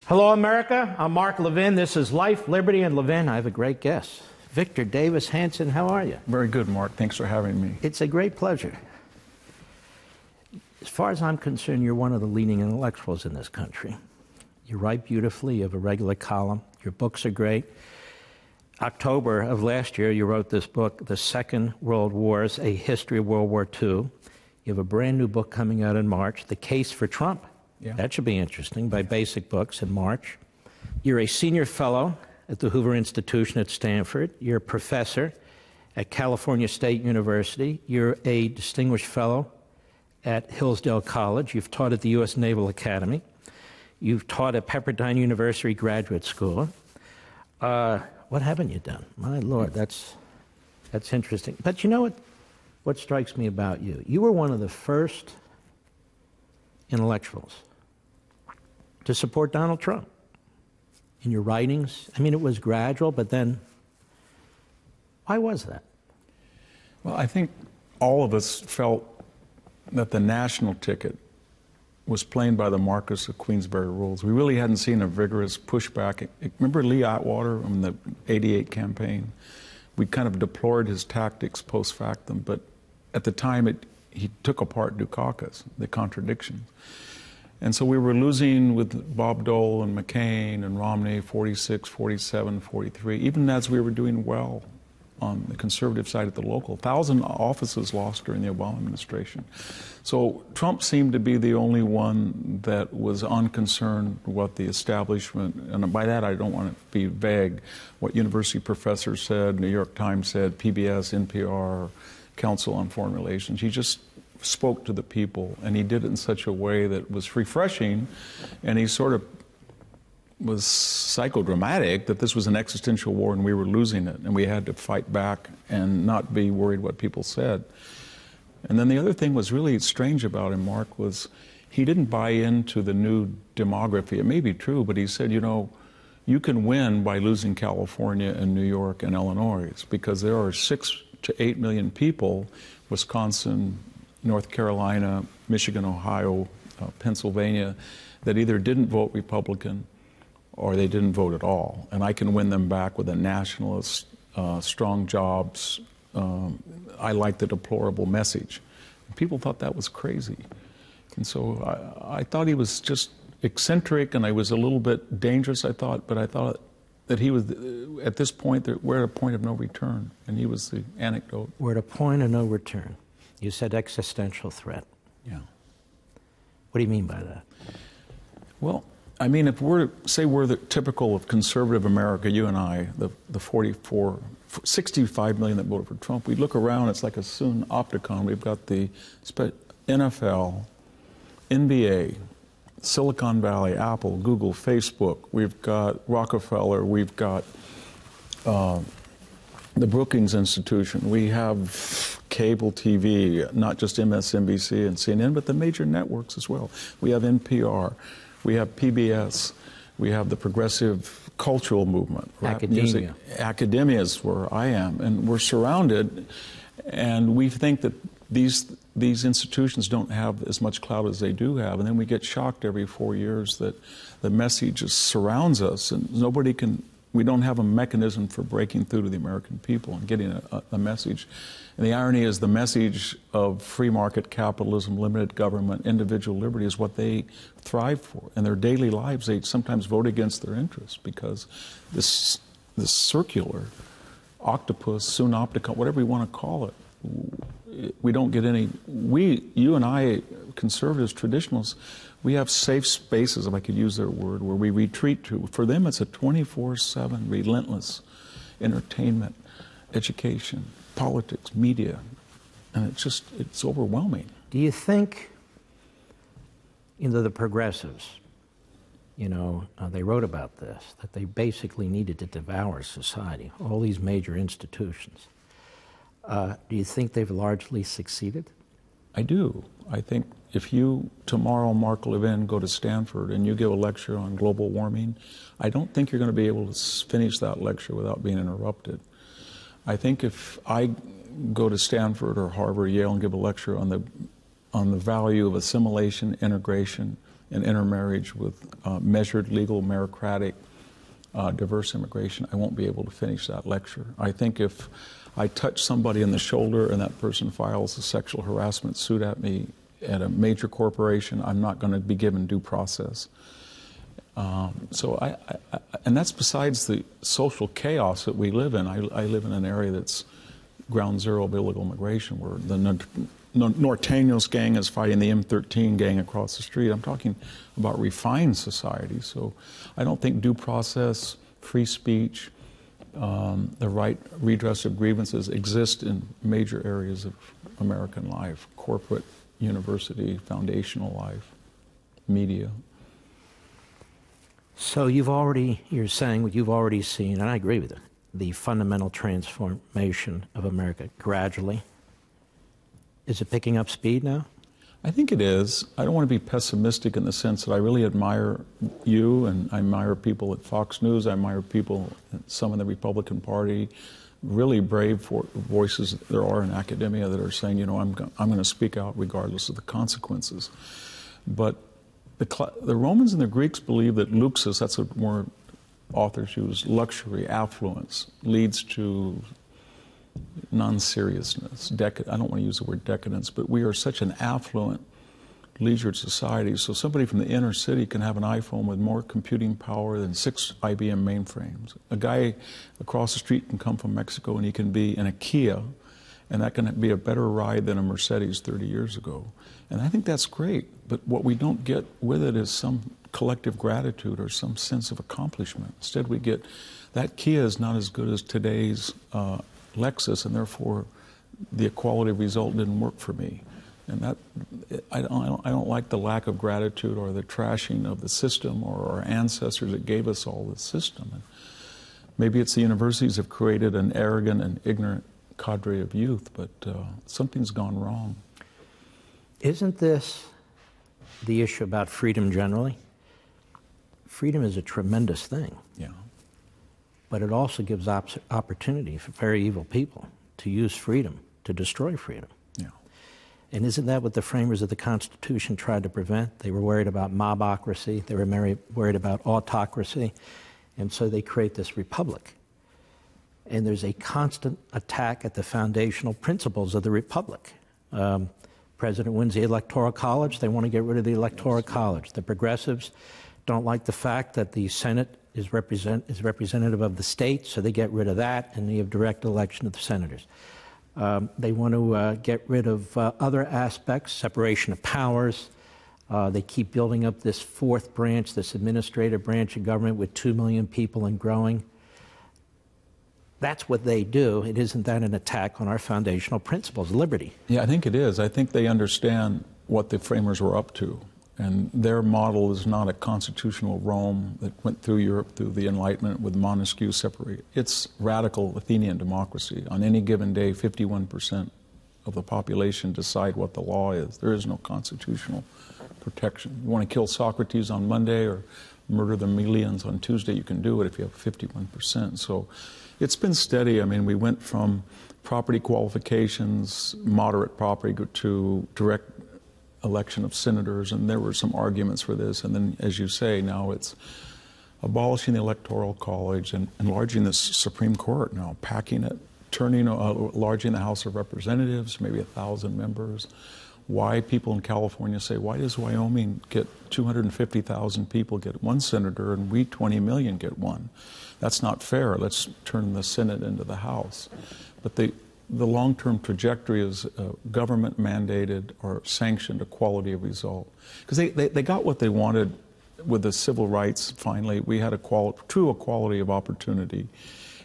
Hello, America. I'm Mark Levin. This is Life, Liberty, and Levin. I have a great guest. Victor Davis Hanson, how are you? Very good, Mark. Thanks for having me. It's a great pleasure. As far as I'm concerned, you're one of the leading intellectuals in this country. You write beautifully. You have a regular column. Your books are great. October of last year, you wrote this book, The Second World Wars, A History of World War II. You have a brand new book coming out in March, The Case for Trump. Yeah. That should be interesting, by Basic Books in March. You're a senior fellow at the Hoover Institution at Stanford. You're a professor at California State University. You're a distinguished fellow at Hillsdale College. You've taught at the U.S. Naval Academy. You've taught at Pepperdine University Graduate School. What haven't you done? My Lord, that's interesting. But you know what strikes me about you? You were one of the first intellectuals to support Donald Trump in your writings. I mean, it was gradual, but then why was that? Well, I think all of us felt that the national ticket was playing by the Marquess of Queensberry rules. We really hadn't seen a vigorous pushback. Remember Lee Atwater in the '88 campaign? We kind of deplored his tactics post factum, but at the time he took apart Dukakis, the contradictions. And so we were losing with Bob Dole and McCain and Romney, 46, 47, 43, even as we were doing well on the conservative side at the local. 1,000 offices lost during the Obama administration. So Trump seemed to be the only one that was unconcerned what the establishment, and by that I don't want to be vague, what university professors said, New York Times said, PBS, NPR, Council on Foreign Relations. He just spoke to the people, and he did it in such a way that was refreshing, and he sort of was psychodramatic that this was an existential war and we were losing it, and we had to fight back and not be worried what people said. And then the other thing was really strange about him, Mark, was he didn't buy into the new demography. It may be true, but he said, you know, you can win by losing California and New York and Illinois, because there are 6 to 8 million people, Wisconsin, North Carolina, Michigan, Ohio, Pennsylvania, that either didn't vote Republican or they didn't vote at all. And I can win them back with a nationalist, strong jobs, I like the deplorable message. And people thought that was crazy. And so I thought he was just eccentric, and I was a little bit dangerous, I thought, but I thought that he was, at this point, that we're at a point of no return, and he was the anecdote. We're at a point of no return. You said existential threat. Yeah. What do you mean by that? Well, I mean, if we're, say we're the typical of conservative America, you and I, the 65 million that voted for Trump, we look around, it's like a synopticon. We've got the NFL, NBA, Silicon Valley, Apple, Google, Facebook. We've got Rockefeller. We've got the Brookings Institution. We have cable TV, not just MSNBC and CNN, but the major networks as well. We have NPR. We have PBS. We have the progressive cultural movement. Academia. Academia is where I am. And we're surrounded, and we think that these institutions don't have as much clout as they do have. And then we get shocked every 4 years that the message just surrounds us, and we don't have a mechanism for breaking through to the American people and getting a message. And the irony is the message of free market capitalism, limited government, individual liberty is what they thrive for. In their daily lives, they sometimes vote against their interests because this circular octopus, synopticon, whatever you want to call it, we don't get any, you and I, conservatives, traditionalists, we have safe spaces, if I could use their word, where we retreat to. For them, it's a 24/7 relentless entertainment, education, politics, media, and it's overwhelming. Do you think, the progressives, they wrote about this, that they basically needed to devour society, all these major institutions. Do you think they've largely succeeded? I do. I think if you, tomorrow, Mark Levin, go to Stanford and you give a lecture on global warming, I don't think you're going to be able to finish that lecture without being interrupted. I think if I go to Stanford or Harvard, Yale, and give a lecture on the value of assimilation, integration, and intermarriage with measured, legal, meritocratic, diverse immigration, I won't be able to finish that lecture. I think if I touch somebody in the shoulder and that person files a sexual harassment suit at me at a major corporation, I'm not going to be given due process. And that's besides the social chaos that we live in. I live in an area that's ground zero of illegal immigration, where the Norteños gang is fighting the M13 gang across the street. I'm talking about refined society. So I don't think due process, free speech, the right redress of grievances exist in major areas of American life: corporate, university, foundational life, media. So you're saying what you've already seen, and I agree with it, the fundamental transformation of America gradually. Is it picking up speed now? I think it is. I don't want to be pessimistic in the sense that I really admire you, and I admire people at Fox News, I admire people, some in the Republican Party, really brave voices there are in academia that are saying, you know, I'm going to speak out regardless of the consequences. But the Romans and the Greeks believed that luxus, that's a word authors use, luxury, affluence, leads to non-seriousness. I don't want to use the word decadence, but we are such an affluent, leisured society. So somebody from the inner city can have an iPhone with more computing power than 6 IBM mainframes. A guy across the street can come from Mexico and he can be in a Kia, and that can be a better ride than a Mercedes 30 years ago. And I think that's great, but what we don't get with it is some collective gratitude or some sense of accomplishment. Instead, we get that Kia is not as good as today's Lexus, and therefore the equality result didn't work for me. And that I don't like the lack of gratitude or the trashing of the system or our ancestors that gave us all this system. And maybe it's the universities have created an arrogant and ignorant cadre of youth, but something's gone wrong. Isn't this the issue about freedom generally? Freedom is a tremendous thing. Yeah. But it also gives opportunity for very evil people to use freedom to destroy freedom. Yeah. And isn't that what the framers of the Constitution tried to prevent? They were worried about mobocracy. They were worried about autocracy. And so they create this republic. And there's a constant attack at the foundational principles of the republic. President wins the Electoral College. They want to get rid of the Electoral College. The progressives don't like the fact that the Senate is representative of the states, so they get rid of that, and you have direct election of the senators. They want to get rid of other aspects, separation of powers. They keep building up this fourth branch, this administrative branch of government with 2 million people and growing. That's what they do. It isn't that an attack on our foundational principles, liberty? Yeah, I think it is. I think they understand what the framers were up to. And their model is not a constitutional Rome that went through Europe through the Enlightenment with Montesquieu separate. It's radical Athenian democracy. On any given day, 51% of the population decide what the law is. There is no constitutional protection. You want to kill Socrates on Monday or murder the Melians on Tuesday, you can do it if you have 51%. So it's been steady. I mean, we went from property qualifications, moderate property, to direct election of senators, and there were some arguments for this. And then, as you say, now it's abolishing the Electoral College and enlarging the Supreme Court now, packing it, enlarging the House of Representatives, maybe 1,000 members. Why people in California say, why does Wyoming get 250,000 people get one senator and we 20 million get one? That's not fair. Let's turn the Senate into the House. But the long-term trajectory is government-mandated or sanctioned equality of result. Because they got what they wanted with the civil rights, finally. We had true equality of opportunity.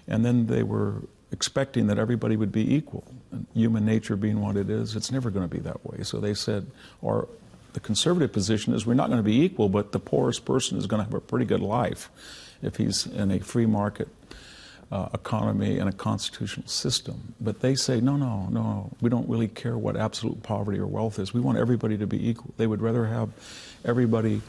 And then they were expecting that everybody would be equal. And human nature being what it is, it's never going to be that way. So they said, the conservative position is we're not going to be equal, but the poorest person is going to have a pretty good life if he's in a free market economy and a constitutional system. But they say, no, we don't really care what absolute poverty or wealth is. We want everybody to be equal. They would rather have everybody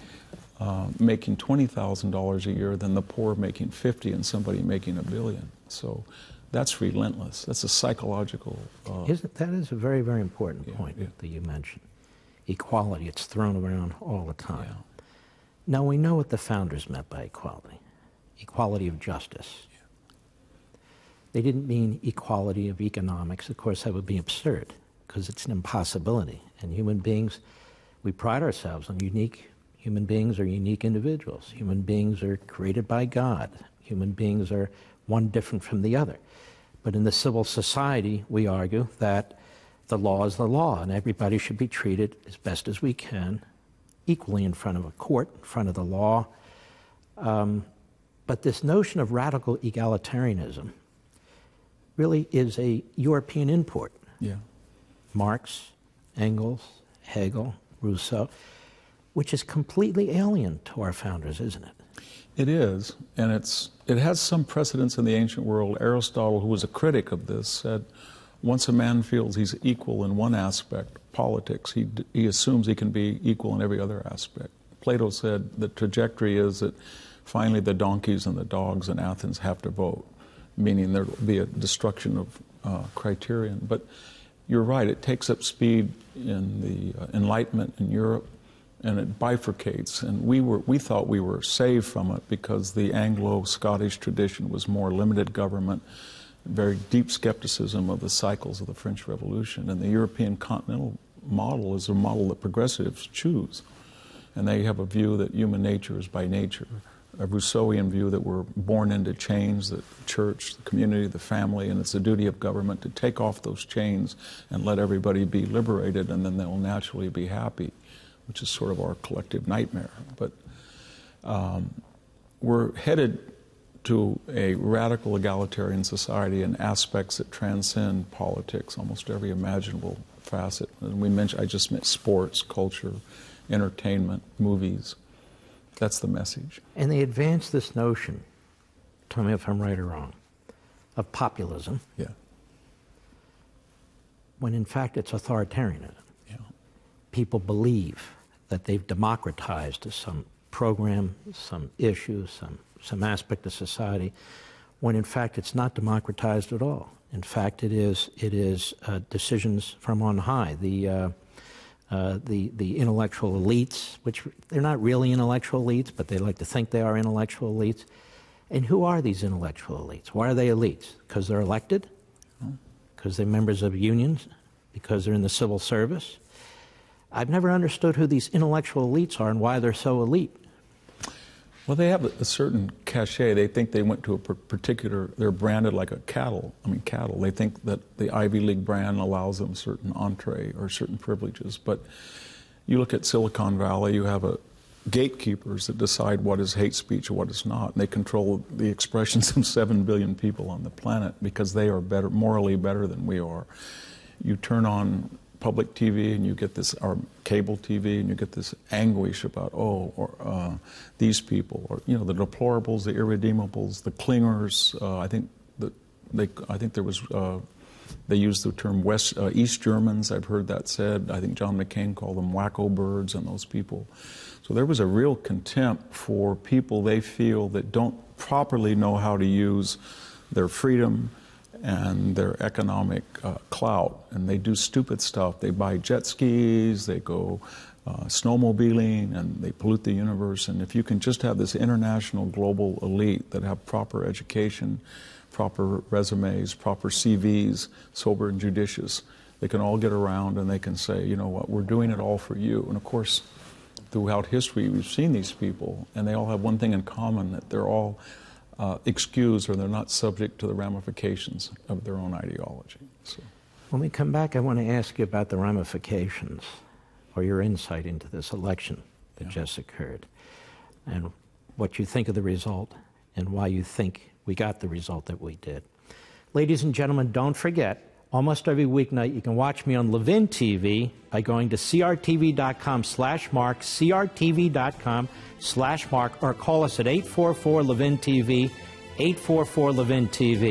making $20,000 a year than the poor making 50 and somebody making $1 billion. So that's relentless. That's a psychological... That is a very, very important point that you mentioned. Equality, it's thrown around all the time. Yeah. Now, we know what the founders meant by equality. Equality of justice. Yeah. They didn't mean equality of economics. Of course, that would be absurd, because it's an impossibility. And human beings, we pride ourselves on human beings are unique individuals. Human beings are created by God. Human beings are one different from the other. But in the civil society, we argue that the law is the law, and everybody should be treated as best as we can, equally in front of a court, in front of the law. But this notion of radical egalitarianism really is a European import. Yeah. Marx, Engels, Hegel, Rousseau, which is completely alien to our founders, isn't it? It is, and it has some precedence in the ancient world. Aristotle, who was a critic of this, said, once a man feels he's equal in one aspect, politics, he assumes he can be equal in every other aspect. Plato said the trajectory is that finally the donkeys and the dogs in Athens have to vote, meaning there will be a destruction of criterion. But you're right, it takes up speed in the Enlightenment in Europe, and it bifurcates. And we thought we were saved from it because the Anglo-Scottish tradition was more limited government, very deep skepticism of the cycles of the French Revolution. And the European continental model is a model that progressives choose. And they have a view that human nature is by nature, a Rousseauian view that we're born into chains, the church, the community, the family, and it's the duty of government to take off those chains and let everybody be liberated, and then they'll naturally be happy, which is sort of our collective nightmare. But we're headed to a radical egalitarian society in aspects that transcend politics, almost every imaginable facet. And I just meant sports, culture, entertainment, movies. That's the message. And they advance this notion, tell me if I'm right or wrong, of populism. Yeah. When in fact it's authoritarianism. Yeah. People believe that they've democratized some program, some issue, some aspect of society, when in fact it's not democratized at all. In fact, it is decisions from on high. The intellectual elites, which they're not really intellectual elites, but they like to think they are intellectual elites. And who are these intellectual elites? Why are they elites? Because they're elected? Because they're members of unions? Because they're in the civil service? I've never understood who these intellectual elites are and why they're so elite. Well, they have a certain cachet. They think they went to a particular, they're branded like a cattle. They think that the Ivy League brand allows them certain entree or certain privileges. But you look at Silicon Valley, you have gatekeepers that decide what is hate speech or what is not. And they control the expressions of 7 billion people on the planet because they are morally better than we are. You turn on public TV and you get this, or cable TV, and you get this anguish about, these people, or the deplorables, the irredeemables, the clingers. I think there was they used the term East Germans. I've heard that said. I think John McCain called them wacko birds and those people. So there was a real contempt for people they feel that don't properly know how to use their freedom and their economic clout, and they do stupid stuff. They buy jet skis, they go snowmobiling, and they pollute the universe. And if you can just have this international global elite that have proper education, proper resumes, proper CVs, sober and judicious, they can all get around and they can say, you know what, we're doing it all for you. And of course, throughout history, we've seen these people, and they all have one thing in common, that they're all excused, or they're not subject to the ramifications of their own ideology. So. When we come back, I want to ask you about the ramifications, or your insight into this election that just occurred, and what you think of the result, and why you think we got the result that we did. Ladies and gentlemen, don't forget, almost every weeknight you can watch me on Levin TV by going to crtv.com/Mark, crtv.com/Mark, or call us at 844-LEVIN-TV, 844-LEVIN-TV.